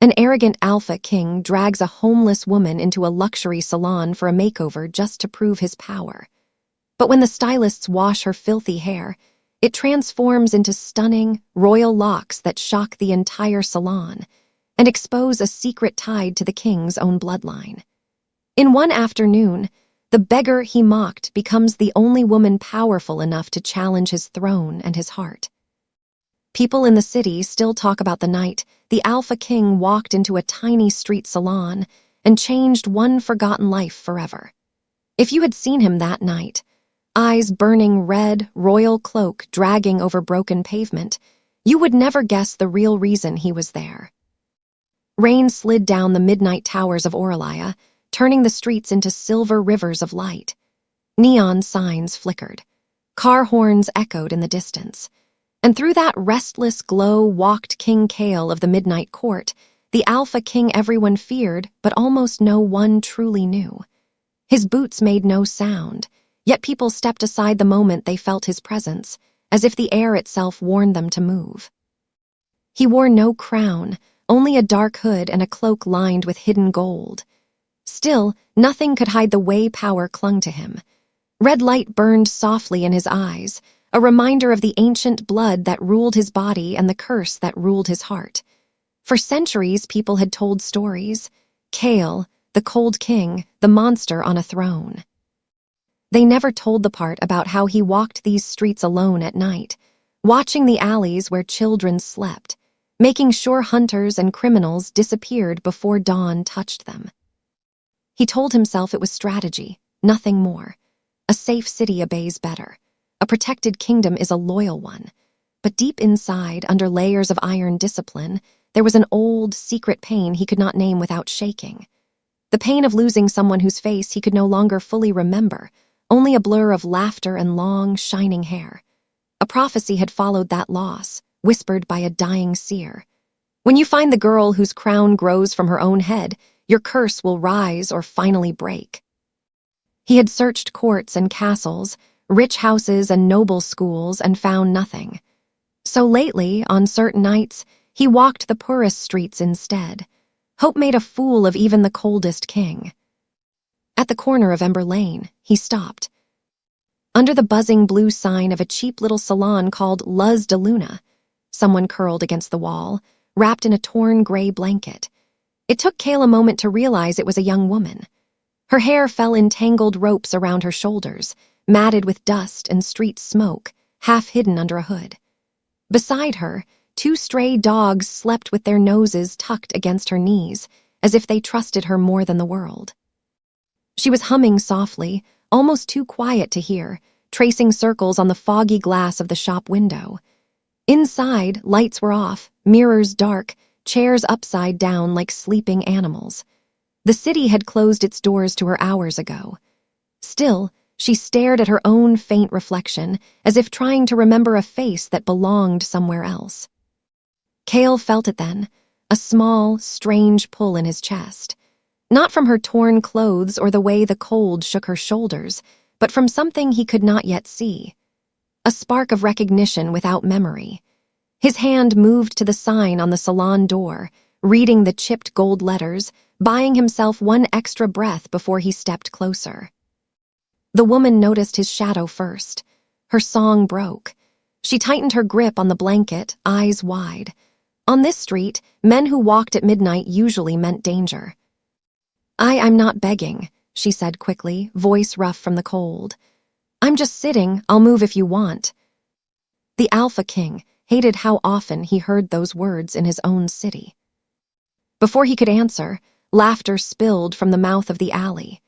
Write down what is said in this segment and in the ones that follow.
An arrogant alpha king drags a homeless woman into a luxury salon for a makeover just to prove his power. But when the stylists wash her filthy hair, it transforms into stunning, royal locks that shock the entire salon and expose a secret tied to the king's own bloodline. In one afternoon, the beggar he mocked becomes the only woman powerful enough to challenge his throne and his heart. People in the city still talk about the night the Alpha King walked into a tiny street salon and changed one forgotten life forever. If you had seen him that night, eyes burning red, royal cloak dragging over broken pavement, you would never guess the real reason he was there. Rain slid down the midnight towers of Oralia, turning the streets into silver rivers of light. Neon signs flickered. Car horns echoed in the distance. And through that restless glow walked King Kale of the Midnight Court, the Alpha King everyone feared but almost no one truly knew. His boots made no sound, yet people stepped aside the moment they felt his presence, as if the air itself warned them to move. He wore no crown, only a dark hood and a cloak lined with hidden gold. Still, nothing could hide the way power clung to him. Red light burned softly in his eyes, a reminder of the ancient blood that ruled his body and the curse that ruled his heart. For centuries, people had told stories. Kale, the cold king, the monster on a throne. They never told the part about how he walked these streets alone at night, watching the alleys where children slept, making sure hunters and criminals disappeared before dawn touched them. He told himself it was strategy, nothing more. A safe city obeys better. A protected kingdom is a loyal one. But deep inside, under layers of iron discipline, there was an old, secret pain he could not name without shaking. The pain of losing someone whose face he could no longer fully remember, only a blur of laughter and long, shining hair. A prophecy had followed that loss, whispered by a dying seer. When you find the girl whose crown grows from her own head, your curse will rise or finally break. He had searched courts and castles, rich houses and noble schools, and found nothing. So lately, on certain nights, he walked the poorest streets instead. Hope made a fool of even the coldest king. At the corner of Ember Lane, he stopped. Under the buzzing blue sign of a cheap little salon called Luz de Luna, someone curled against the wall, wrapped in a torn gray blanket. It took Kale a moment to realize it was a young woman. Her hair fell in tangled ropes around her shoulders, matted with dust and street smoke, half hidden under a hood. Beside her, two stray dogs slept with their noses tucked against her knees, as if they trusted her more than the world. She was humming softly, almost too quiet to hear, tracing circles on the foggy glass of the shop window. Inside, lights were off, mirrors dark, chairs upside down like sleeping animals. The city had closed its doors to her hours ago. Still, she stared at her own faint reflection, as if trying to remember a face that belonged somewhere else. Kale felt it then, a small, strange pull in his chest. Not from her torn clothes or the way the cold shook her shoulders, but from something he could not yet see. A spark of recognition without memory. His hand moved to the sign on the salon door, reading the chipped gold letters, buying himself one extra breath before he stepped closer. The woman noticed his shadow first. Her song broke. She tightened her grip on the blanket, eyes wide. On this street, men who walked at midnight usually meant danger. I'm not begging, she said quickly, voice rough from the cold. I'm just sitting, I'll move if you want. The Alpha King hated how often he heard those words in his own city. Before he could answer, laughter spilled from the mouth of the alley.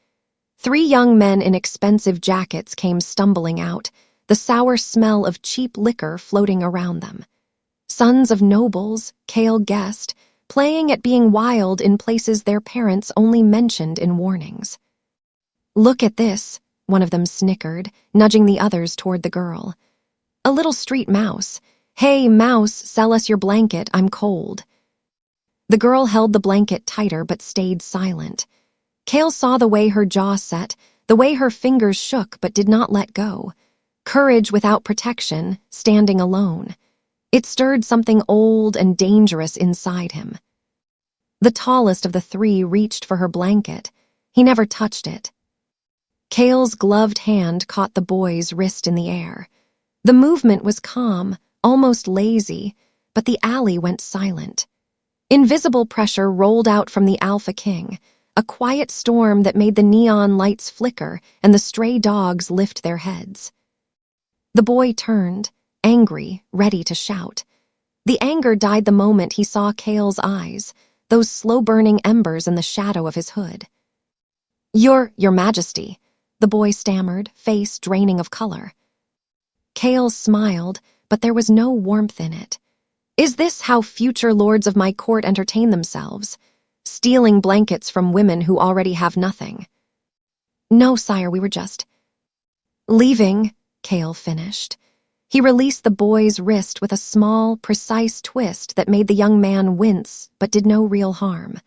3 young men in expensive jackets came stumbling out, the sour smell of cheap liquor floating around them. Sons of nobles, Kale guessed, playing at being wild in places their parents only mentioned in warnings. Look at this, one of them snickered, nudging the others toward the girl. A little street mouse. Hey, mouse, sell us your blanket, I'm cold. The girl held the blanket tighter but stayed silent. Kale saw the way her jaw set, the way her fingers shook but did not let go. Courage without protection, standing alone. It stirred something old and dangerous inside him. The tallest of the three reached for her blanket. He never touched it. Kale's gloved hand caught the boy's wrist in the air. The movement was calm, almost lazy, but the alley went silent. Invisible pressure rolled out from the Alpha King, a quiet storm that made the neon lights flicker and the stray dogs lift their heads. The boy turned, angry, ready to shout. The anger died the moment he saw Kale's eyes, those slow-burning embers in the shadow of his hood. Your Majesty," the boy stammered, face draining of color. Kale smiled, but there was no warmth in it. "Is this how future lords of my court entertain themselves? Stealing blankets from women who already have nothing?" "No, sire, we were just..." "Leaving," Kale finished. He released the boy's wrist with a small, precise twist that made the young man wince but did no real harm.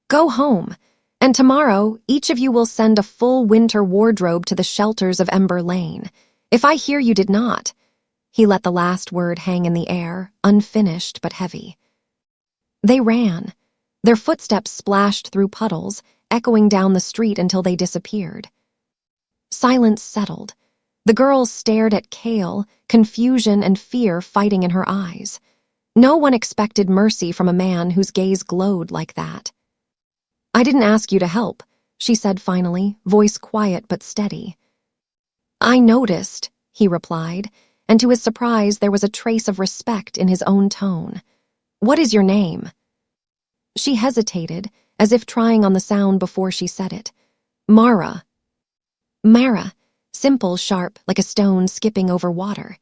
"Go home, and tomorrow each of you will send a full winter wardrobe to the shelters of Ember Lane. If I hear you did not..." He let the last word hang in the air, unfinished but heavy. They ran. Their footsteps splashed through puddles, echoing down the street until they disappeared. Silence settled. The girls stared at Kale, confusion and fear fighting in her eyes. No one expected mercy from a man whose gaze glowed like that. "I didn't ask you to help," she said finally, voice quiet but steady. "I noticed," he replied, and to his surprise there was a trace of respect in his own tone. "What is your name?" She hesitated, as if trying on the sound before she said it. "Mara." "Mara," simple, sharp, like a stone skipping over water.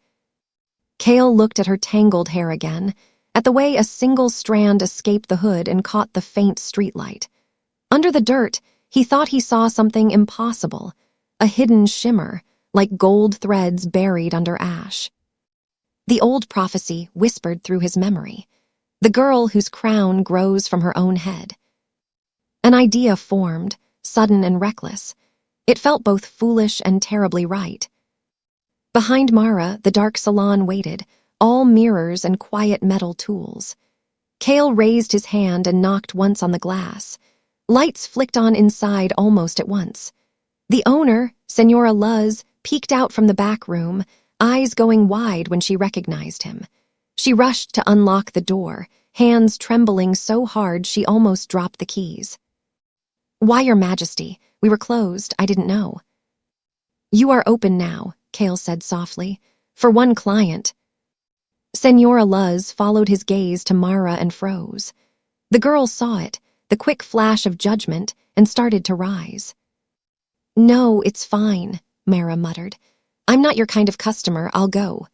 Kale looked at her tangled hair again, at the way a single strand escaped the hood and caught the faint streetlight. Under the dirt, he thought he saw something impossible, a hidden shimmer, like gold threads buried under ash. The old prophecy whispered through his memory, the girl whose crown grows from her own head. An idea formed, sudden and reckless. It felt both foolish and terribly right. Behind Mara, the dark salon waited, all mirrors and quiet metal tools. Kale raised his hand and knocked once on the glass. Lights flicked on inside almost at once. The owner, Senora Luz, peeked out from the back room, eyes going wide when she recognized him. She rushed to unlock the door, hands trembling so hard she almost dropped the keys. "Why, Your Majesty? We were closed, I didn't know." "You are open now," Kale said softly, "for one client." Senora Luz followed his gaze to Mara and froze. The girl saw it, the quick flash of judgment, and started to rise. "No, it's fine," Mara muttered. "I'm not your kind of customer, I'll go."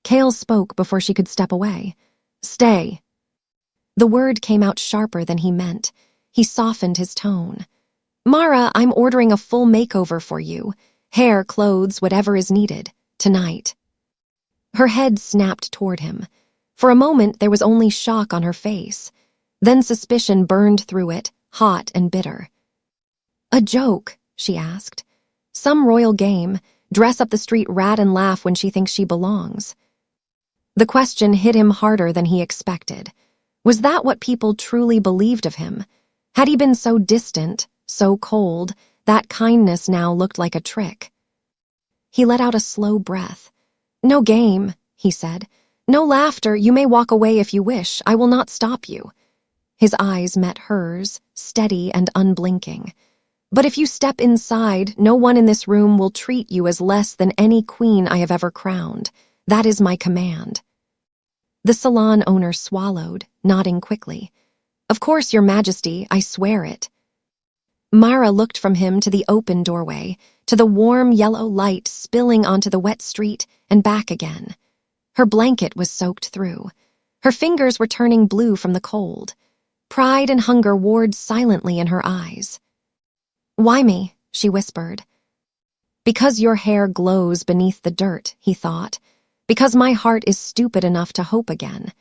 Kale spoke before she could step away. "Stay." The word came out sharper than he meant. He softened his tone. "Mara, I'm ordering a full makeover for you. Hair, clothes, whatever is needed. Tonight." Her head snapped toward him. For a moment, there was only shock on her face. Then suspicion burned through it, hot and bitter. "A joke?" she asked. "Some royal game, dress up the street rat and laugh when she thinks she belongs." The question hit him harder than he expected. Was that what people truly believed of him? Had he been so distant, so cold, that kindness now looked like a trick? He let out a slow breath. "No game," he said. "No laughter, you may walk away if you wish, I will not stop you." His eyes met hers, steady and unblinking. "But if you step inside, no one in this room will treat you as less than any queen I have ever crowned. That is my command." The salon owner swallowed, nodding quickly. "Of course, Your Majesty, I swear it." Mara looked from him to the open doorway, to the warm yellow light spilling onto the wet street and back again. Her blanket was soaked through. Her fingers were turning blue from the cold. Pride and hunger warred silently in her eyes. "Why me?" she whispered. "Because your hair glows beneath the dirt," he thought. "Because my heart is stupid enough to hope again.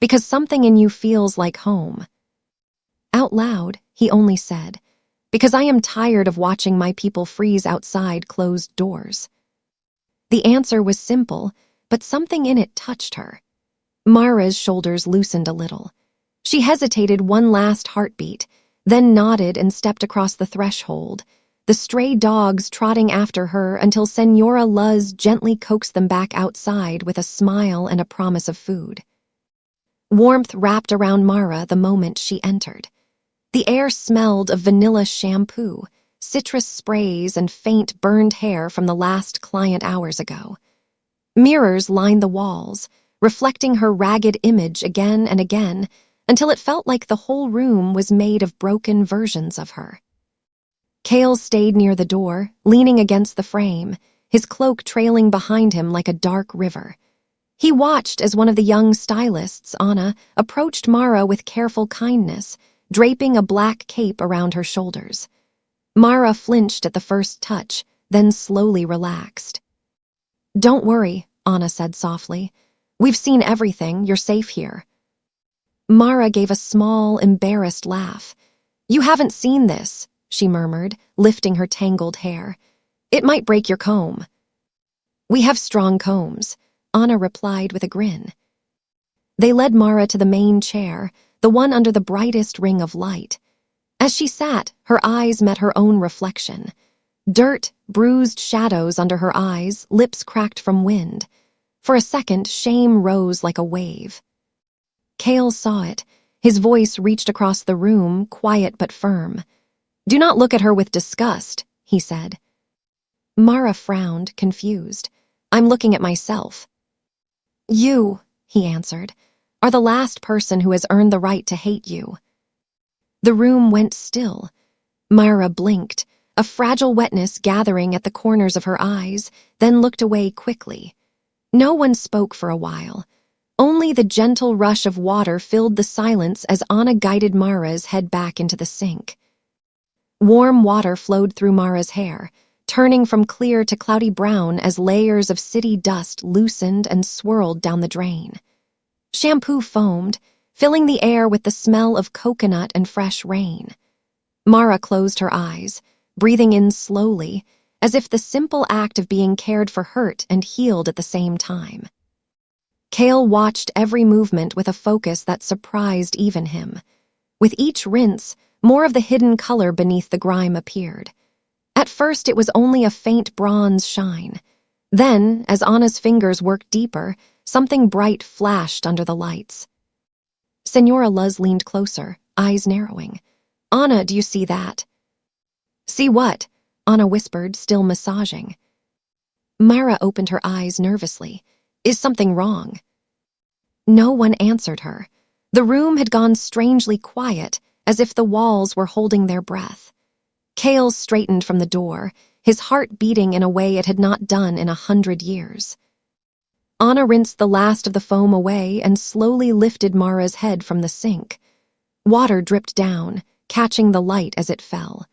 Because something in you feels like home." Out loud, he only said, "Because I am tired of watching my people freeze outside closed doors." The answer was simple, but something in it touched her. Mara's shoulders loosened a little. She hesitated one last heartbeat, then nodded and stepped across the threshold, the stray dogs trotting after her until Senora Luz gently coaxed them back outside with a smile and a promise of food. Warmth wrapped around Mara the moment she entered. The air smelled of vanilla shampoo, citrus sprays, and faint burned hair from the last client hours ago. Mirrors lined the walls, reflecting her ragged image again and again, until it felt like the whole room was made of broken versions of her. Cale stayed near the door, leaning against the frame, his cloak trailing behind him like a dark river. He watched as one of the young stylists, Anna, approached Mara with careful kindness, draping a black cape around her shoulders. Mara flinched at the first touch, then slowly relaxed. "Don't worry," Anna said softly. "We've seen everything. You're safe here." Mara gave a small, embarrassed laugh. "You haven't seen this," she murmured, lifting her tangled hair. "It might break your comb." "We have strong combs," Anna replied with a grin. They led Mara to the main chair, the one under the brightest ring of light. As she sat, her eyes met her own reflection. Dirt, bruised shadows under her eyes, lips cracked from wind. For a second, shame rose like a wave. Cale saw it. His voice reached across the room, quiet but firm. "Do not look at her with disgust," he said. Mara frowned, confused. "I'm looking at myself." "You," he answered, "are the last person who has earned the right to hate you." The room went still. Mara blinked, a fragile wetness gathering at the corners of her eyes, then looked away quickly. No one spoke for a while. Only the gentle rush of water filled the silence as Anna guided Mara's head back into the sink. Warm water flowed through Mara's hair, turning from clear to cloudy brown as layers of city dust loosened and swirled down the drain. Shampoo foamed, filling the air with the smell of coconut and fresh rain. Mara closed her eyes, breathing in slowly, as if the simple act of being cared for hurt and healed at the same time. Cale watched every movement with a focus that surprised even him. With each rinse, more of the hidden color beneath the grime appeared. At first, it was only a faint bronze shine. Then, as Anna's fingers worked deeper, something bright flashed under the lights. Senora Luz leaned closer, eyes narrowing. "Anna, do you see that?" "See what?" Anna whispered, still massaging. Mara opened her eyes nervously. "Is something wrong?" No one answered her. The room had gone strangely quiet, as if the walls were holding their breath. Cale straightened from the door, his heart beating in a way it had not done in 100 years. Anna rinsed the last of the foam away and slowly lifted Mara's head from the sink. Water dripped down, catching the light as it fell.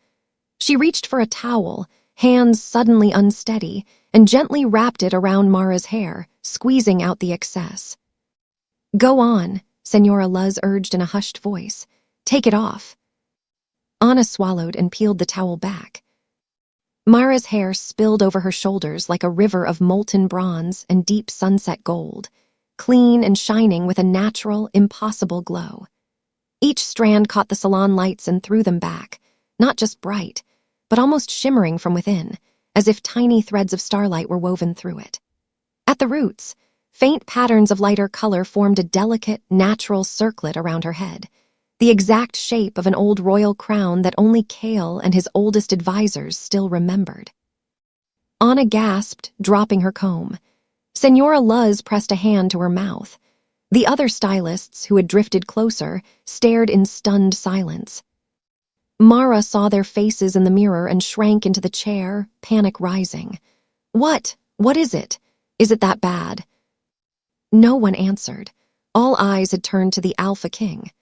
She reached for a towel, hands suddenly unsteady, and gently wrapped it around Mara's hair, squeezing out the excess. "Go on," Senora Luz urged in a hushed voice. "Take it off." Anna swallowed and peeled the towel back. Mara's hair spilled over her shoulders like a river of molten bronze and deep sunset gold, clean and shining with a natural, impossible glow. Each strand caught the salon lights and threw them back, not just bright, but almost shimmering from within, as if tiny threads of starlight were woven through it. At the roots, faint patterns of lighter color formed a delicate, natural circlet around her head, the exact shape of an old royal crown that only Cale and his oldest advisors still remembered. Anna gasped, dropping her comb. Senora Luz pressed a hand to her mouth. The other stylists, who had drifted closer, stared in stunned silence. Mara saw their faces in the mirror and shrank into the chair, panic rising. "What? What is it? Is it that bad?" No one answered. All eyes had turned to the Alpha King.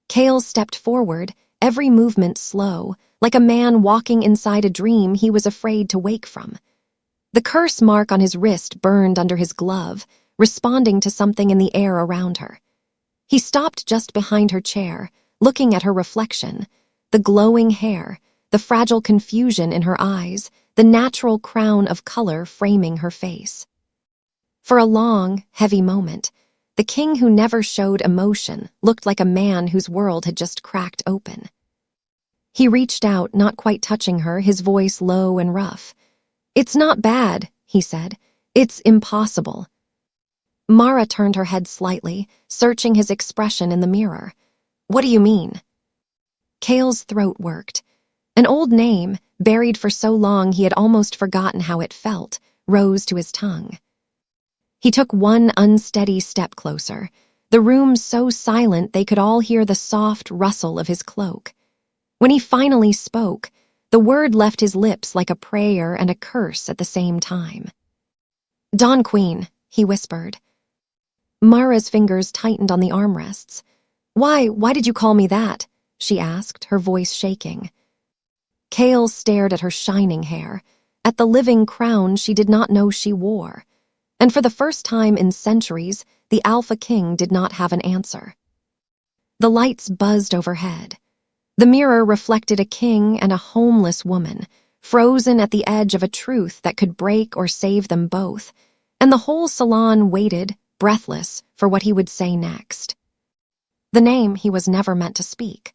Cale stepped forward, every movement slow, like a man walking inside a dream he was afraid to wake from. The curse mark on his wrist burned under his glove, responding to something in the air around her. He stopped just behind her chair, looking at her reflection, the glowing hair, the fragile confusion in her eyes, the natural crown of color framing her face. For a long, heavy moment, The king, who never showed emotion, looked like a man whose world had just cracked open. He reached out, not quite touching her, his voice low and rough. "It's not bad," he said. "It's impossible." Mara turned her head slightly, searching his expression in the mirror. "What do you mean?" Cale's throat worked. An old name, buried for so long he had almost forgotten how it felt, rose to his tongue. He took one unsteady step closer, the room so silent they could all hear the soft rustle of his cloak. When he finally spoke, the word left his lips like a prayer and a curse at the same time. "Dawn Queen," he whispered. Mara's fingers tightened on the armrests. Why did you call me that?" she asked, her voice shaking. Cale stared at her shining hair, at the living crown she did not know she wore. And for the first time in centuries, the Alpha King did not have an answer. The lights buzzed overhead. The mirror reflected a king and a homeless woman, frozen at the edge of a truth that could break or save them both, and the whole salon waited, breathless, for what he would say next. The name he was never meant to speak.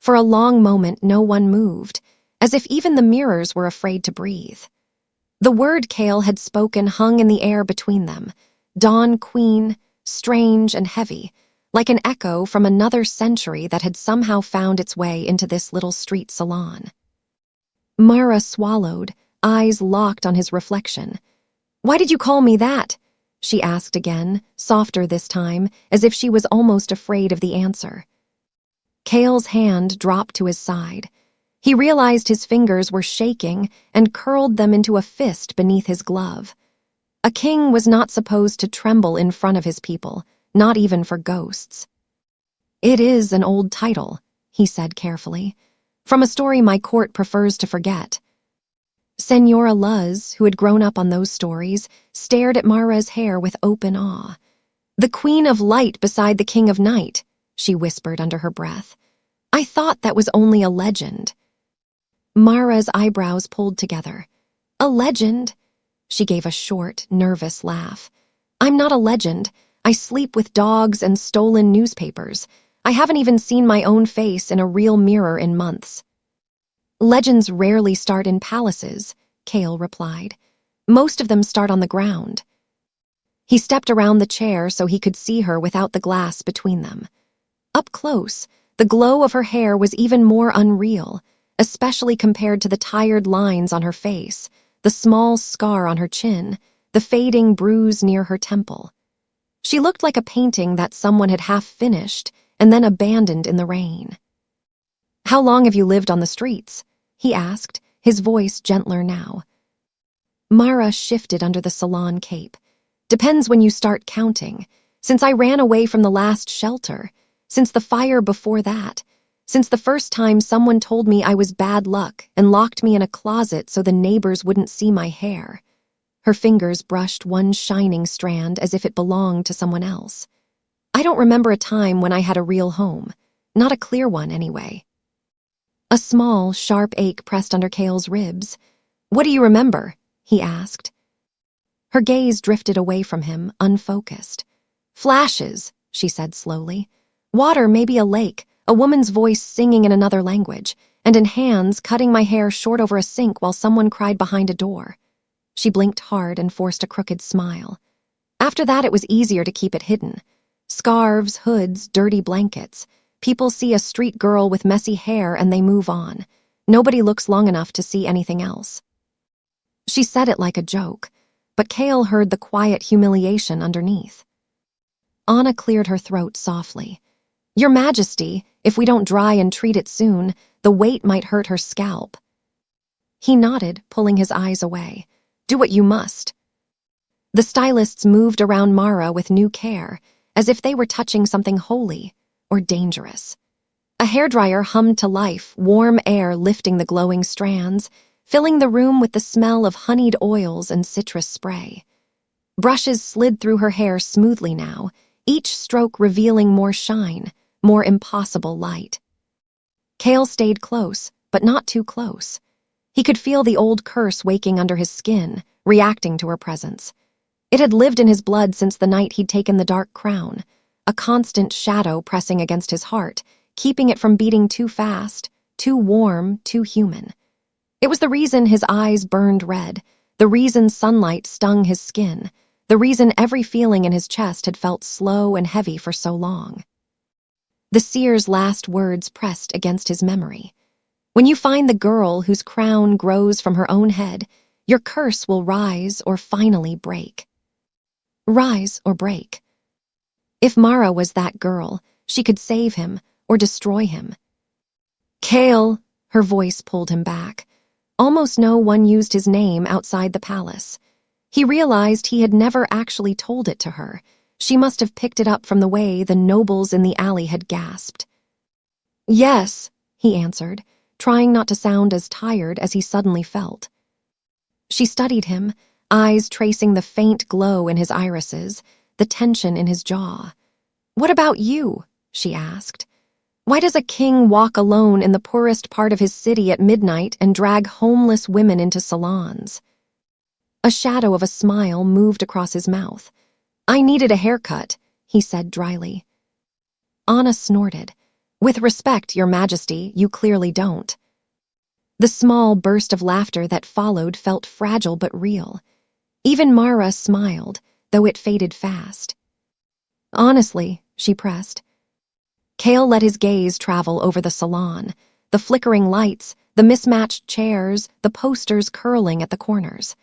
For a long moment, no one moved, as if even the mirrors were afraid to breathe. The word Cale had spoken hung in the air between them, Dawn Queen, strange and heavy, like an echo from another century that had somehow found its way into this little street salon. Mara swallowed, eyes locked on his reflection. "Why did you call me that?" she asked again, softer this time, as if she was almost afraid of the answer. Cale's hand dropped to his side. He realized his fingers were shaking and curled them into a fist beneath his glove. A king was not supposed to tremble in front of his people, not even for ghosts. "It is an old title," he said carefully, "from a story my court prefers to forget." Senora Luz, who had grown up on those stories, stared at Mara's hair with open awe. "The Queen of Light beside the King of Night," she whispered under her breath. "I thought that was only a legend." Mara's eyebrows pulled together. "A legend?" She gave a short, nervous laugh. "I'm not a legend. I sleep with dogs and stolen newspapers. I haven't even seen my own face in a real mirror in months." "Legends rarely start in palaces," Cale replied. "Most of them start on the ground." He stepped around the chair so he could see her without the glass between them. Up close, the glow of her hair was even more unreal, especially compared to the tired lines on her face, the small scar on her chin, the fading bruise near her temple. She looked like a painting that someone had half finished and then abandoned in the rain. "How long have you lived on the streets?" he asked, his voice gentler now. Mara shifted under the salon cape. "Depends when you start counting. Since I ran away from the last shelter, since the fire before that, since the first time someone told me I was bad luck and locked me in a closet so the neighbors wouldn't see my hair." Her fingers brushed one shining strand as if it belonged to someone else. "I don't remember a time when I had a real home. Not a clear one, anyway." A small, sharp ache pressed under Cale's ribs. "What do you remember?" he asked. Her gaze drifted away from him, unfocused. "Flashes," she said slowly. "Water, maybe a lake, a woman's voice singing in another language, and in hands cutting my hair short over a sink while someone cried behind a door." She blinked hard and forced a crooked smile. "After that, it was easier to keep it hidden. Scarves, hoods, dirty blankets. People see a street girl with messy hair and they move on. Nobody looks long enough to see anything else." She said it like a joke, but Cale heard the quiet humiliation underneath. Anna cleared her throat softly. "Your Majesty, if we don't dry and treat it soon, the weight might hurt her scalp." He nodded, pulling his eyes away. "Do what you must." The stylists moved around Mara with new care, as if they were touching something holy or dangerous. A hairdryer hummed to life, warm air lifting the glowing strands, filling the room with the smell of honeyed oils and citrus spray. Brushes slid through her hair smoothly now, each stroke revealing more shine, more impossible light. Cale stayed close, but not too close. He could feel the old curse waking under his skin, reacting to her presence. It had lived in his blood since the night he'd taken the dark crown, a constant shadow pressing against his heart, keeping it from beating too fast, too warm, too human. It was the reason his eyes burned red, the reason sunlight stung his skin, the reason every feeling in his chest had felt slow and heavy for so long. The seer's last words pressed against his memory. When you find the girl whose crown grows from her own head, your curse will rise or finally break. Rise or break. If Mara was that girl, she could save him or destroy him. Kale, her voice pulled him back. Almost no one used his name outside the palace. He realized he had never actually told it to her. She must have picked it up from the way the nobles in the alley had gasped. Yes, he answered, trying not to sound as tired as he suddenly felt. She studied him, eyes tracing the faint glow in his irises, the tension in his jaw. What about you? She asked. Why does a king walk alone in the poorest part of his city at midnight and drag homeless women into salons? A shadow of a smile moved across his mouth. I needed a haircut, he said dryly. Anna snorted. With respect, Your Majesty, you clearly don't. The small burst of laughter that followed felt fragile but real. Even Mara smiled, though it faded fast. Honestly, she pressed. Kale let his gaze travel over the salon, the flickering lights, the mismatched chairs, the posters curling at the corners.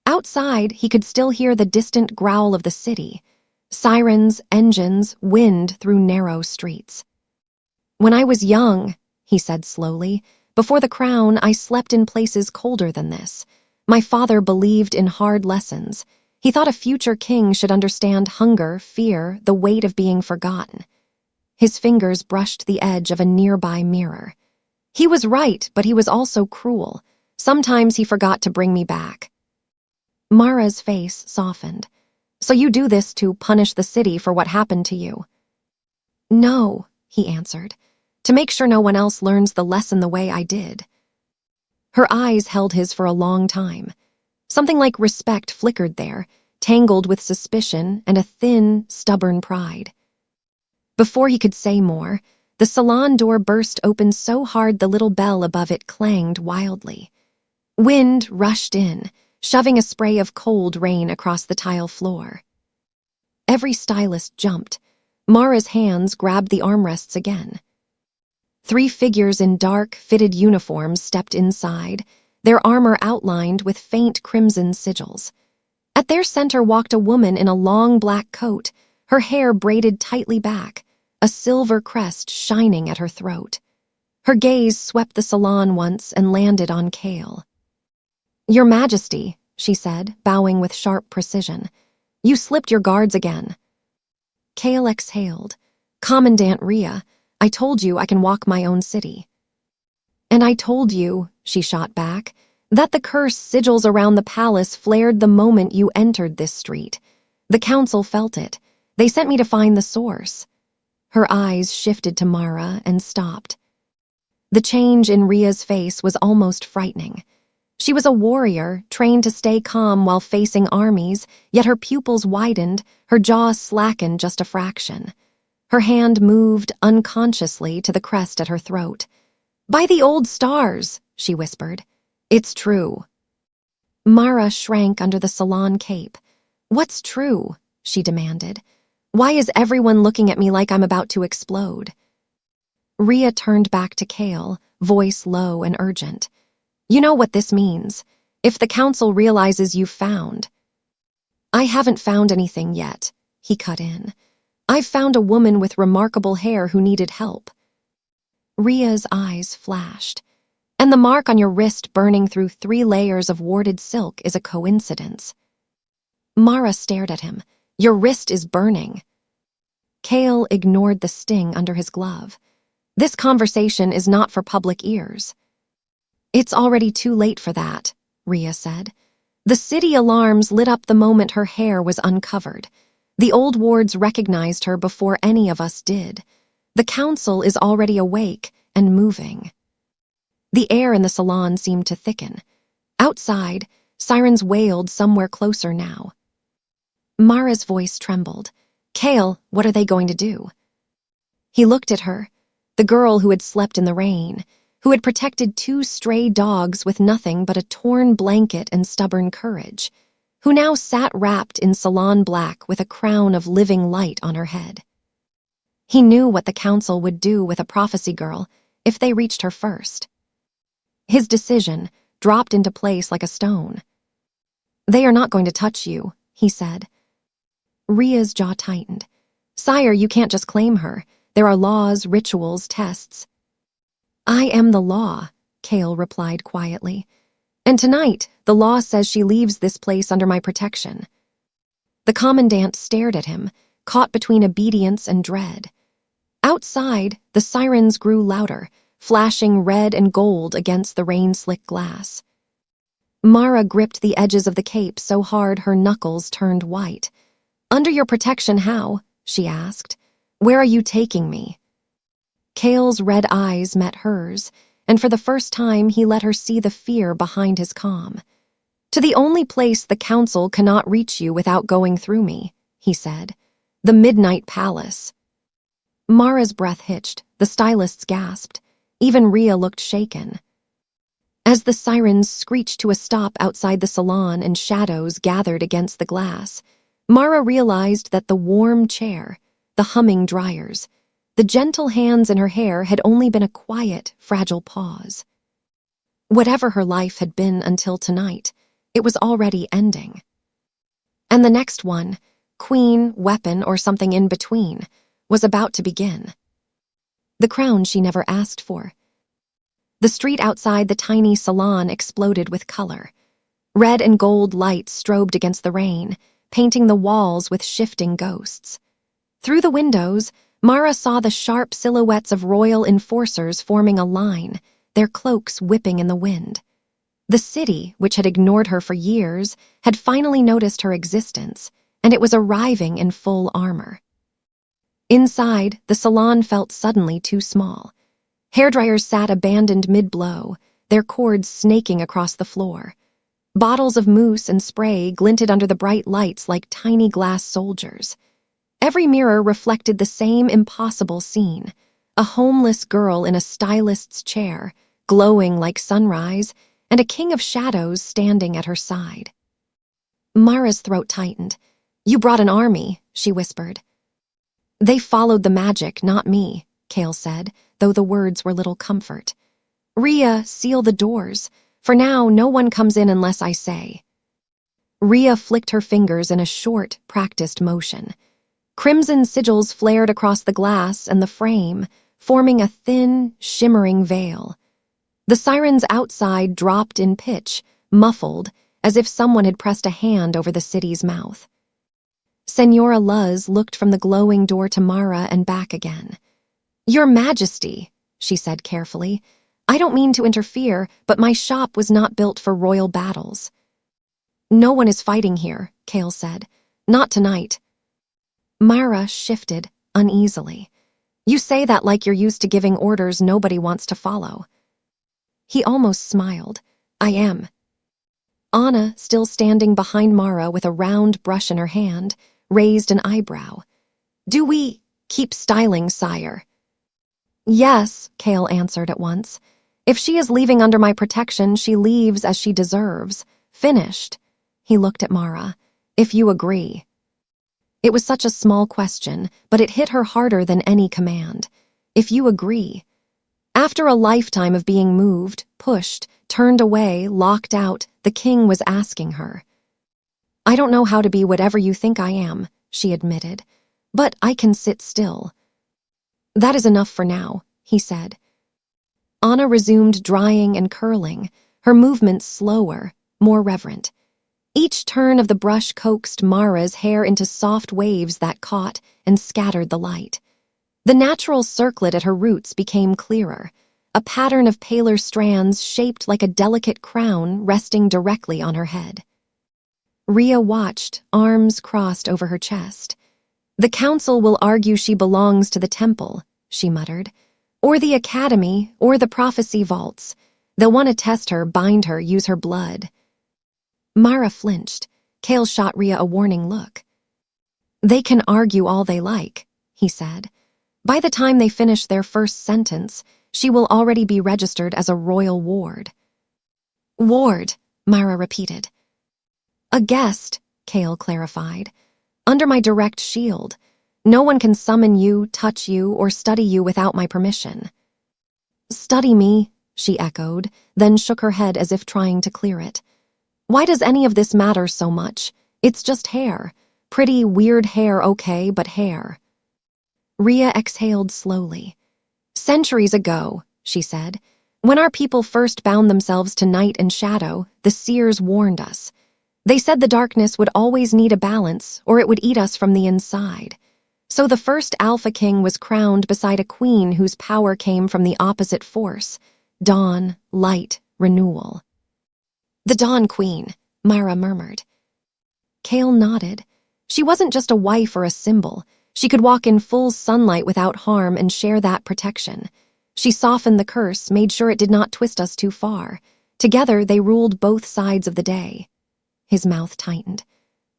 Outside, he could still hear the distant growl of the city, sirens, engines, wind through narrow streets. When I was young, he said slowly, before the crown, I slept in places colder than this. My father believed in hard lessons. He thought a future king should understand hunger, fear, the weight of being forgotten. His fingers brushed the edge of a nearby mirror. He was right, but he was also cruel. Sometimes he forgot to bring me back. Mara's face softened. So you do this to punish the city for what happened to you? No, he answered. To make sure no one else learns the lesson the way I did. Her eyes held his for a long time. Something like respect flickered there, tangled with suspicion and a thin, stubborn pride. Before he could say more, the salon door burst open so hard the little bell above it clanged wildly. Wind rushed in, shoving a spray of cold rain across the tile floor. Every stylist jumped. Mara's hands grabbed the armrests again. 3 figures in dark, fitted uniforms stepped inside, their armor outlined with faint crimson sigils. At their center walked a woman in a long black coat, her hair braided tightly back, a silver crest shining at her throat. Her gaze swept the salon once and landed on Kale. Your Majesty, she said, bowing with sharp precision. You slipped your guards again. Kale exhaled. Commandant Rhea, I told you I can walk my own city. And I told you, she shot back, that the cursed sigils around the palace flared the moment you entered this street. The council felt it. They sent me to find the source. Her eyes shifted to Mara and stopped. The change in Rhea's face was almost frightening. She was a warrior, trained to stay calm while facing armies, yet her pupils widened, her jaw slackened just a fraction. Her hand moved unconsciously to the crest at her throat. By the old stars, she whispered. It's true. Mara shrank under the salon cape. What's true? She demanded. Why is everyone looking at me like I'm about to explode? Rhea turned back to Kale, voice low and urgent. You know what this means. If the council realizes you've found. I haven't found anything yet, he cut in. I've found a woman with remarkable hair who needed help. Rhea's eyes flashed. And the mark on your wrist burning through 3 layers of warded silk is a coincidence. Mara stared at him. Your wrist is burning. Kale ignored the sting under his glove. This conversation is not for public ears. It's already too late for that, Rhea said. The city alarms lit up the moment her hair was uncovered. The old wards recognized her before any of us did. The council is already awake and moving. The air in the salon seemed to thicken. Outside, sirens wailed somewhere closer now. Mara's voice trembled. "Kale, what are they going to do?" He looked at her, the girl who had slept in the rain, who had protected 2 stray dogs with nothing but a torn blanket and stubborn courage, who now sat wrapped in Salon black with a crown of living light on her head. He knew what the council would do with a prophecy girl if they reached her first. His decision dropped into place like a stone. "They are not going to touch you," he said. Ria's jaw tightened. "Sire, you can't just claim her. There are laws, rituals, tests." "I am the law," Kale replied quietly. "And tonight, the law says she leaves this place under my protection." The commandant stared at him, caught between obedience and dread. Outside, the sirens grew louder, flashing red and gold against the rain-slick glass. Mara gripped the edges of the cape so hard her knuckles turned white. "Under your protection, how?" she asked. "Where are you taking me?" Kale's red eyes met hers, and for the first time he let her see the fear behind his calm. "To the only place the council cannot reach you without going through me," he said. "The Midnight Palace." Mara's breath hitched, the stylists gasped. Even Ria looked shaken. As the sirens screeched to a stop outside the salon and shadows gathered against the glass, Mara realized that the warm chair, the humming dryers, the gentle hands in her hair had only been a quiet, fragile pause. Whatever her life had been until tonight, it was already ending. And the next one, queen, weapon, or something in between, was about to begin. The crown she never asked for. The street outside the tiny salon exploded with color. Red and gold lights strobed against the rain, painting the walls with shifting ghosts. Through the windows, Mara saw the sharp silhouettes of royal enforcers forming a line, their cloaks whipping in the wind. The city, which had ignored her for years, had finally noticed her existence, and it was arriving in full armor. Inside, the salon felt suddenly too small. Hairdryers sat abandoned mid-blow, their cords snaking across the floor. Bottles of mousse and spray glinted under the bright lights like tiny glass soldiers. Every mirror reflected the same impossible scene, a homeless girl in a stylist's chair, glowing like sunrise, and a king of shadows standing at her side. Mara's throat tightened. "You brought an army," she whispered. "They followed the magic, not me," Kale said, though the words were little comfort. "Ria, seal the doors. For now, no one comes in unless I say." Ria flicked her fingers in a short, practiced motion. Crimson sigils flared across the glass and the frame, forming a thin, shimmering veil. The sirens outside dropped in pitch, muffled, as if someone had pressed a hand over the city's mouth. Senora Luz looked from the glowing door to Mara and back again. "Your Majesty," she said carefully, "I don't mean to interfere, but my shop was not built for royal battles." "No one is fighting here," Kale said. "Not tonight." Mara shifted uneasily. "You say that like you're used to giving orders nobody wants to follow." He almost smiled. "I am." Anna, still standing behind Mara with a round brush in her hand, raised an eyebrow. "Do we keep styling, sire?" "Yes," Kale answered at once. "If she is leaving under my protection, she leaves as she deserves. Finished." He looked at Mara. "If you agree." It was such a small question, but it hit her harder than any command. If you agree. After a lifetime of being moved, pushed, turned away, locked out, the king was asking her. "I don't know how to be whatever you think I am," she admitted, "but I can sit still." "That is enough for now," he said. Anna resumed drying and curling, her movements slower, more reverent. Each turn of the brush coaxed Mara's hair into soft waves that caught and scattered the light. The natural circlet at her roots became clearer, a pattern of paler strands shaped like a delicate crown resting directly on her head. Ria watched, arms crossed over her chest. "The council will argue she belongs to the temple," she muttered, "or the academy, or the prophecy vaults. They'll want to test her, bind her, use her blood." Mara flinched. Kale shot Ria a warning look. They can argue all they like, he said. By the time they finish their first sentence, she will already be registered as a royal ward. Ward, Myra repeated. A guest, Kale clarified. Under my direct shield. No one can summon you, touch you, or study you without my permission. Study me, she echoed, then shook her head as if trying to clear it. Why does any of this matter so much? It's just hair. Pretty, weird hair, okay, but hair. Rhea exhaled slowly. Centuries ago, she said, when our people first bound themselves to night and shadow, the seers warned us. They said the darkness would always need a balance, or it would eat us from the inside. So the first Alpha King was crowned beside a queen whose power came from the opposite force: dawn, light, renewal. The Dawn Queen, Myra murmured. Kale nodded. She wasn't just a wife or a symbol. She could walk in full sunlight without harm and share that protection. She softened the curse, made sure it did not twist us too far. Together, they ruled both sides of the day. His mouth tightened.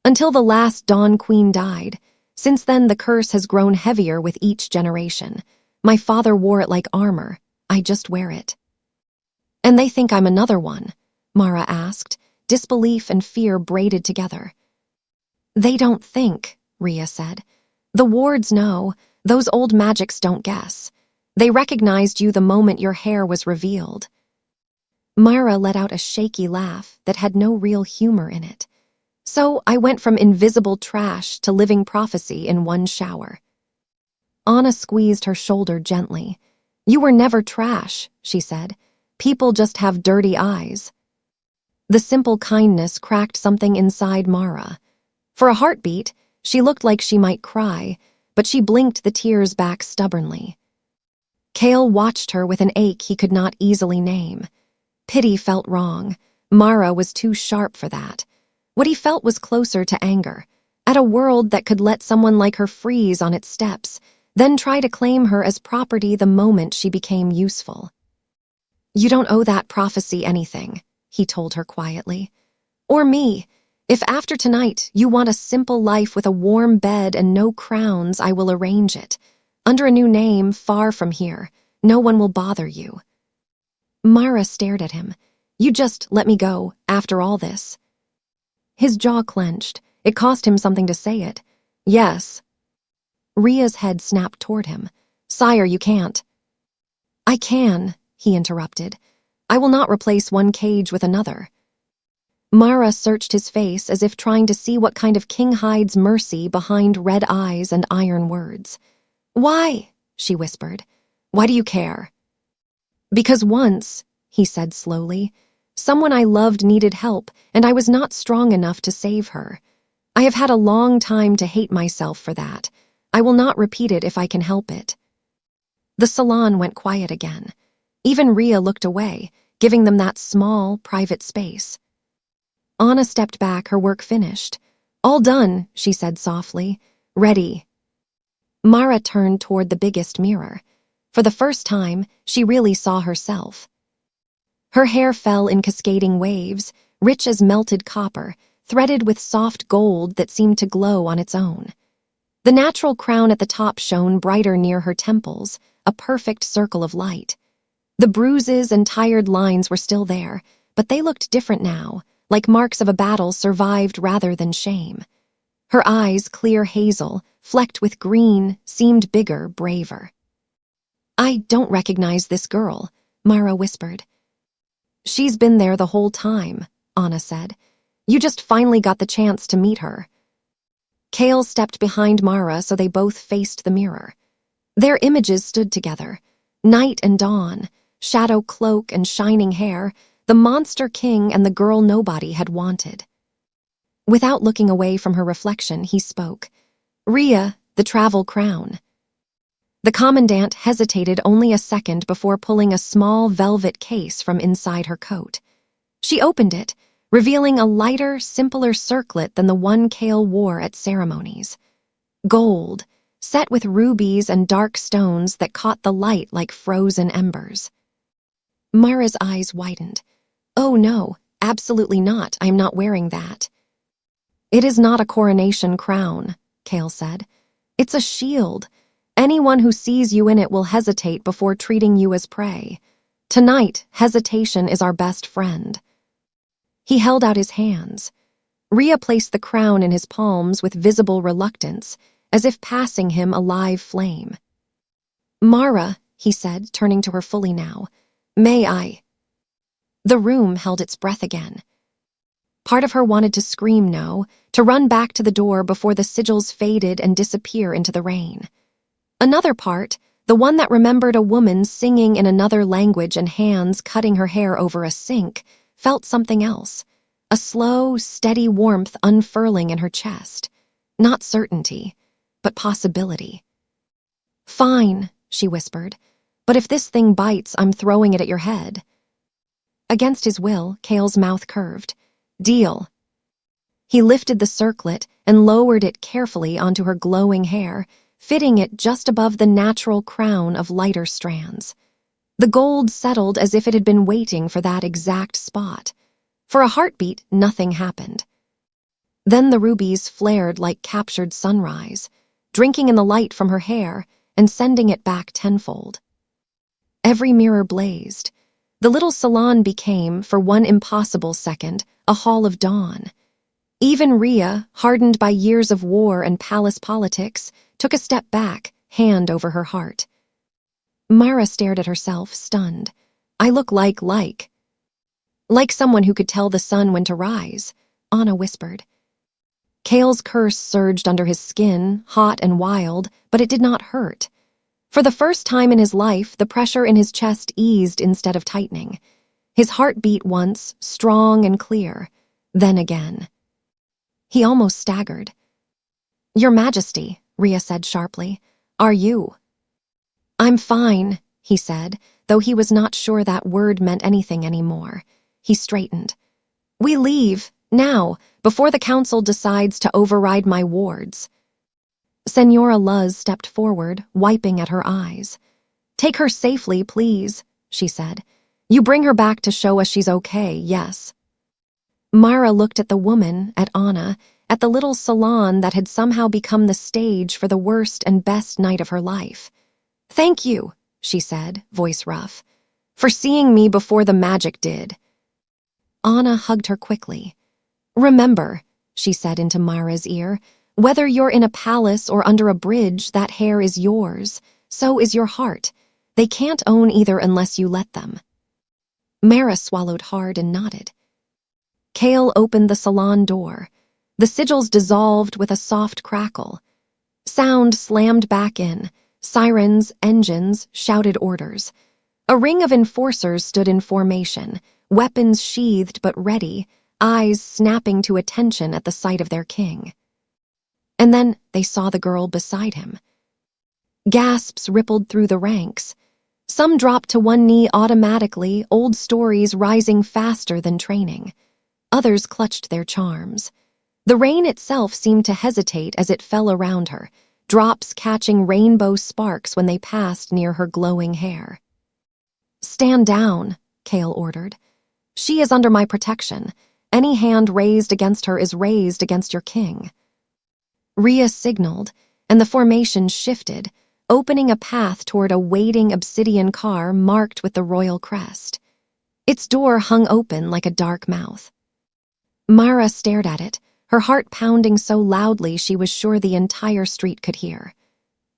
Until the last Dawn Queen died. Since then, the curse has grown heavier with each generation. My father wore it like armor. I just wear it. And they think I'm another one, Mara asked, disbelief and fear braided together. They don't think, Rhea said. The wards know. Those old magics don't guess. They recognized you the moment your hair was revealed. Myra let out a shaky laugh that had no real humor in it. So I went from invisible trash to living prophecy in one shower. Anna squeezed her shoulder gently. You were never trash, she said. People just have dirty eyes. The simple kindness cracked something inside Mara. For a heartbeat, she looked like she might cry, but she blinked the tears back stubbornly. Kale watched her with an ache he could not easily name. Pity felt wrong. Mara was too sharp for that. What he felt was closer to anger, at a world that could let someone like her freeze on its steps, then try to claim her as property the moment she became useful. You don't owe that prophecy anything, he told her quietly. Or me. If after tonight you want a simple life with a warm bed and no crowns, I will arrange it. Under a new name, far from here. No one will bother you. Mara stared at him. You just let me go, after all this. His jaw clenched. It cost him something to say it. Yes. Rhea's head snapped toward him. Sire, you can't. I can, he interrupted. I will not replace one cage with another. Mara searched his face as if trying to see what kind of king hides mercy behind red eyes and iron words. Why? She whispered. Why do you care? Because once, he said slowly, someone I loved needed help, and I was not strong enough to save her. I have had a long time to hate myself for that. I will not repeat it if I can help it. The salon went quiet again. Even Rhea looked away, giving them that small, private space. Anna stepped back, her work finished. All done, she said softly. Ready. Mara turned toward the biggest mirror. For the first time, she really saw herself. Her hair fell in cascading waves, rich as melted copper, threaded with soft gold that seemed to glow on its own. The natural crown at the top shone brighter near her temples, a perfect circle of light. The bruises and tired lines were still there, but they looked different now, like marks of a battle survived rather than shame. Her eyes, clear hazel, flecked with green, seemed bigger, braver. I don't recognize this girl, Mara whispered. She's been there the whole time, Anna said. You just finally got the chance to meet her. Kale stepped behind Mara so they both faced the mirror. Their images stood together. Night and dawn, shadow cloak and shining hair, the monster king and the girl nobody had wanted. Without looking away from her reflection, he spoke. Rhea, the travel crown. The commandant hesitated only a second before pulling a small velvet case from inside her coat. She opened it, revealing a lighter, simpler circlet than the one Kale wore at ceremonies. Gold, set with rubies and dark stones that caught the light like frozen embers. Mara's eyes widened. Oh no, absolutely not, I am not wearing that. It is not a coronation crown, Kale said. It's a shield. Anyone who sees you in it will hesitate before treating you as prey. Tonight, hesitation is our best friend. He held out his hands. Rhea placed the crown in his palms with visible reluctance, as if passing him a live flame. Mara, he said, turning to her fully now, may I? The room held its breath again. Part of her wanted to scream no, to run back to the door before the sigils faded and disappear into the rain. Another part, the one that remembered a woman singing in another language and hands cutting her hair over a sink, felt something else, a slow, steady warmth unfurling in her chest. Not certainty, but possibility. Fine, she whispered, but if this thing bites, I'm throwing it at your head. Against his will, Kale's mouth curved. Deal. He lifted the circlet and lowered it carefully onto her glowing hair, fitting it just above the natural crown of lighter strands. The gold settled as if it had been waiting for that exact spot. For a heartbeat, nothing happened. Then the rubies flared like captured sunrise, drinking in the light from her hair and sending it back tenfold. Every mirror blazed. The little salon became, for one impossible second, a hall of dawn. Even Rhea, hardened by years of war and palace politics, took a step back, hand over her heart. Mara stared at herself, stunned. I look like someone who could tell the sun when to rise, Anna whispered. Kale's curse surged under his skin, hot and wild, but it did not hurt. For the first time in his life, the pressure in his chest eased instead of tightening. His heart beat once, strong and clear, then again. He almost staggered. Your Majesty, Rhea said sharply, are you? I'm fine, he said, though he was not sure that word meant anything anymore. He straightened. We leave, now, before the council decides to override my wards. Senora Luz stepped forward, wiping at her eyes. Take her safely, please, she said. You bring her back to show us she's okay, yes. Mara looked at the woman, at Anna, at the little salon that had somehow become the stage for the worst and best night of her life. Thank you, she said, voice rough, for seeing me before the magic did. Anna hugged her quickly. Remember, she said into Mara's ear, whether you're in a palace or under a bridge, that hair is yours. So is your heart. They can't own either unless you let them. Mara swallowed hard and nodded. Kale opened the salon door. The sigils dissolved with a soft crackle. Sound slammed back in. Sirens, engines, shouted orders. A ring of enforcers stood in formation, weapons sheathed but ready, eyes snapping to attention at the sight of their king. And then they saw the girl beside him. Gasps rippled through the ranks. Some dropped to one knee automatically, old stories rising faster than training. Others clutched their charms. The rain itself seemed to hesitate as it fell around her, drops catching rainbow sparks when they passed near her glowing hair. Stand down, Kale ordered. She is under my protection. Any hand raised against her is raised against your king. Rhea signaled, and the formation shifted, opening a path toward a waiting obsidian car marked with the royal crest. Its door hung open like a dark mouth. Mara stared at it, her heart pounding so loudly she was sure the entire street could hear.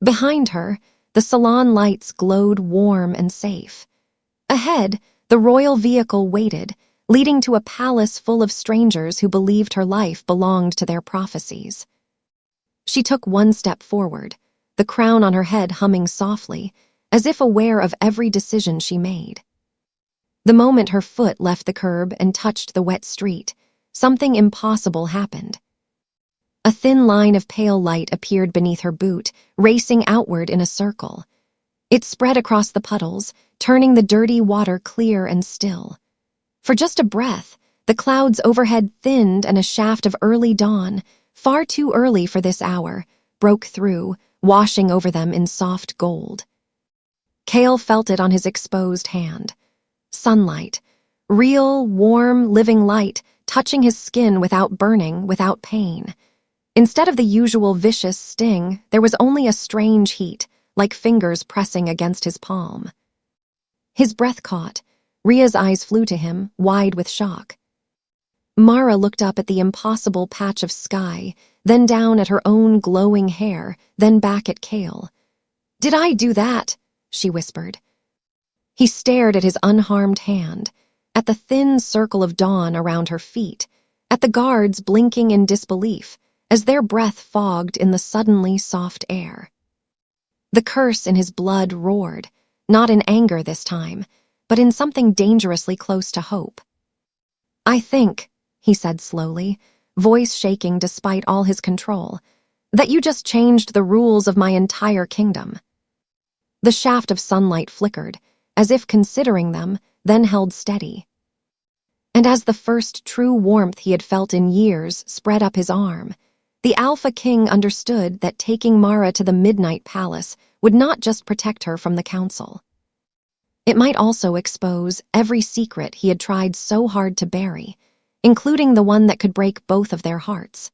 Behind her, the salon lights glowed warm and safe. Ahead, the royal vehicle waited, leading to a palace full of strangers who believed her life belonged to their prophecies. She took one step forward, the crown on her head humming softly, as if aware of every decision she made. The moment her foot left the curb and touched the wet street, something impossible happened. A thin line of pale light appeared beneath her boot, racing outward in a circle. It spread across the puddles, turning the dirty water clear and still. For just a breath, the clouds overhead thinned and a shaft of early dawn, far too early for this hour, broke through, washing over them in soft gold. Kale felt it on his exposed hand. Sunlight, real, warm, living light, touching his skin without burning, without pain. Instead of the usual vicious sting, there was only a strange heat, like fingers pressing against his palm. His breath caught. Ria's eyes flew to him, wide with shock. Mara looked up at the impossible patch of sky, then down at her own glowing hair, then back at Cale. "Did I do that?" she whispered. He stared at his unharmed hand, at the thin circle of dawn around her feet, at the guards blinking in disbelief, as their breath fogged in the suddenly soft air. The curse in his blood roared, not in anger this time, but in something dangerously close to hope. "I think," he said slowly, voice shaking despite all his control, "that you just changed the rules of my entire kingdom." The shaft of sunlight flickered, as if considering them, then held steady. And as the first true warmth he had felt in years spread up his arm, the Alpha King understood that taking Mara to the Midnight Palace would not just protect her from the Council. It might also expose every secret he had tried so hard to bury, including the one that could break both of their hearts.